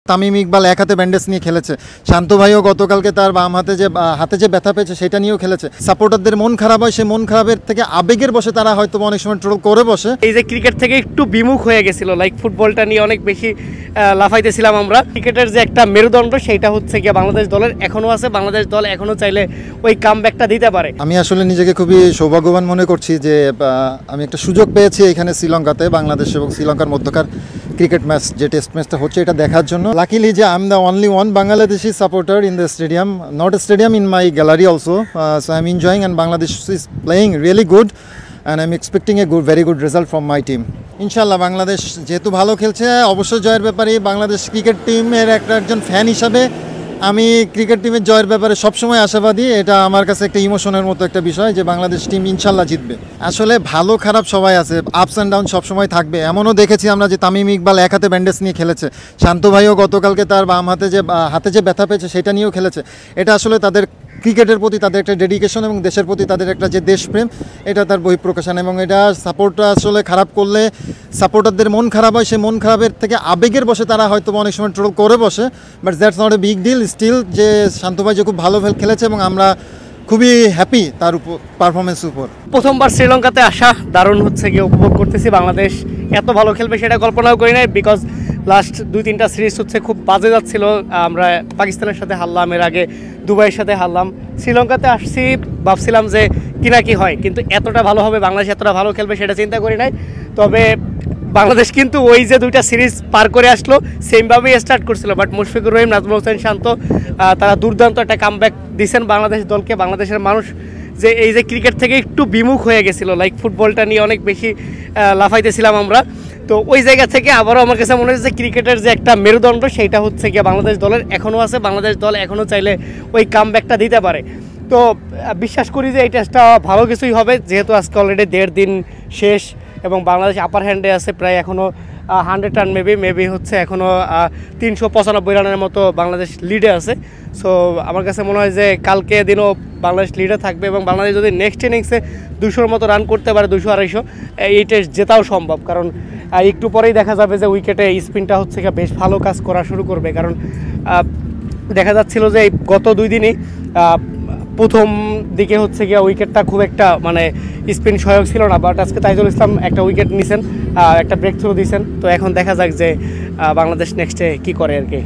তামিম ইকবাল এক হাতে ব্যান্ডেজ নিয়ে খেলেছে। শান্ত ভাইও গতকালকে তার বাম হাতে যে ব্যথা পেয়েছে সেটা নিয়েও খেলেছে। সাপোর্টারদের মন খারাপ হয়, সেই মন খারাপের থেকে আবেগের বসে তারা হয়তো অনেক সময় ট্রোল করে বসে। এই যে ক্রিকেট থেকে একটু বিমুখ হয়ে গেছিল, লাইক ফুটবলটা নিয়ে অনেক বেশি লাফাইতেছিলাম আমরা। ক্রিকেটের যে একটা মেরুদণ্ড সেইটা হচ্ছে গিয়ে বাংলাদেশ দলের এখনো আছে। বাংলাদেশ দল এখনো চাইলে ওই কামব্যাকটা দিতে পারে। আমি আসলে নিজেকে খুবই সৌভাগ্যবান মনে করছি যে আমি একটা সুযোগ পেয়েছি এখানে শ্রীলঙ্কাতে, বাংলাদেশ এবং শ্রীলঙ্কার মধ্যকার ক্রিকেট ম্যাচ যে টেস্ট ম্যাচটা হচ্ছে এটা দেখার জন্য। লাকিলি যে I am the only one Bangladeshi supporter in the stadium, not a stadium, in my gallery also, so I'm enjoying and Bangladesh is playing really good and I'm expecting a very good result from my team. ইনশাল্লাহ বাংলাদেশ যেহেতু ভালো খেলছে, অবশ্যই জয়ের ব্যাপারে Bangladesh cricket টিমের একজন fan হিসাবে আমি ক্রিকেট টিমের জয়ের ব্যাপারে সবসময় আশাবাদী। এটা আমার কাছে একটা ইমোশনের মতো একটা বিষয় যে বাংলাদেশ টিম ইনশাল্লাহ জিতবে। আসলে ভালো খারাপ সবাই আছে, আপস অ্যান্ড ডাউন সবসময় থাকবে। এমনও দেখেছি আমরা যে তামিম ইকবাল এক হাতে ব্যান্ডেজ নিয়ে খেলেছে। শান্ত ভাইও গতকালকে তার বাম হাতে যে ব্যথা পেয়েছে সেটা নিয়েও খেলেছে। এটা আসলে তাদের ক্রিকেটের প্রতি তাদের একটা ডেডিকেশন এবং দেশের প্রতি তাদের একটা যে দেশপ্রেম, এটা তার বহিঃপ্রকাশন। এবং এটা সাপোর্টটা আসলে খারাপ করলে সাপোর্টারদের মন খারাপ হয়, সেই মন খারাপের থেকে আবেগের বসে তারা হয়তো অনেক সময় ট্রোল করে বসে, but that's not a big deal. Still যে শান্ত ভাই যে খুব ভালো খেলেছে এবং আমরা খুবই হ্যাপি তার উপর পারফরমেন্সের উপর। প্রথমবার শ্রীলঙ্কাতে আসা দারুণ হচ্ছে গিয়ে উপভোগ করতেছি। বাংলাদেশ এত ভালো খেলবে সেটা কল্পনাও করি নাই, বিকজ লাস্ট 2-3টা সিরিজ হচ্ছে খুব বাজে যাচ্ছিল। আমরা পাকিস্তানের সাথে হারলাম, এর আগে দুবাইয়ের সাথে হারলাম। শ্রীলঙ্কাতে আসছি ভাবছিলাম যে কিনা কি হয়, কিন্তু এতটা ভালো হবে, বাংলাদেশ এতটা ভালো খেলবে সেটা চিন্তা করি নাই। তবে বাংলাদেশ কিন্তু ওই যে 2টা সিরিজ পার করে আসলো সেমভাবেই স্টার্ট করছিল, বাট মুশফিকুর রহিম, নাজমুল হোসেন শান্ত তারা দুর্দান্ত একটা কামব্যাক দিয়েছেন বাংলাদেশ দলকে। বাংলাদেশের মানুষ যে এই যে ক্রিকেট থেকে একটু বিমুখ হয়ে গেছিল, লাইক ফুটবলটা নিয়ে অনেক বেশি লাফাইতেছিলাম আমরা, তো ওই জায়গা থেকে আবারও আমার কাছে মনে হচ্ছে যে ক্রিকেটের যে একটা মেরুদণ্ড সেইটা হচ্ছে গিয়ে বাংলাদেশ দলের এখনও আছে। বাংলাদেশ দল এখনও চাইলে ওই কামব্যাকটা দিতে পারে। তো বিশ্বাস করি যে এই টেস্টটা ভালো কিছুই হবে, যেহেতু আজকে অলরেডি 1.5 দিন শেষ এবং বাংলাদেশ আপার হ্যান্ডে আছে, প্রায় এখনও 100 রান মেবি হচ্ছে এখনও 395 রানের মতো বাংলাদেশ লিডে আছে। সো আমার কাছে মনে হয় যে কালকে দিনও বাংলাদেশ লিডে থাকবে এবং বাংলাদেশ যদি নেক্সট ইনিংসে 200-র মতো রান করতে পারে, 200-250, এই টেস্ট জেতাও সম্ভব। কারণ একটু পরেই দেখা যাবে যে উইকেটে স্পিনটা হচ্ছে বেশ ভালো কাজ করা শুরু করবে। কারণ দেখা যাচ্ছিল যে গত 2 দিনই প্রথম দিকে হচ্ছে গিয়ে উইকেটটা খুব একটা মানে স্পিন সহায়ক ছিল না, বাট আজকে তাইজুল ইসলাম একটা উইকেট নিছেন, একটা ব্রেক থ্রু দিয়েছেন। তো এখন দেখা যাক যে বাংলাদেশ নেক্সটে কী করে আর কি।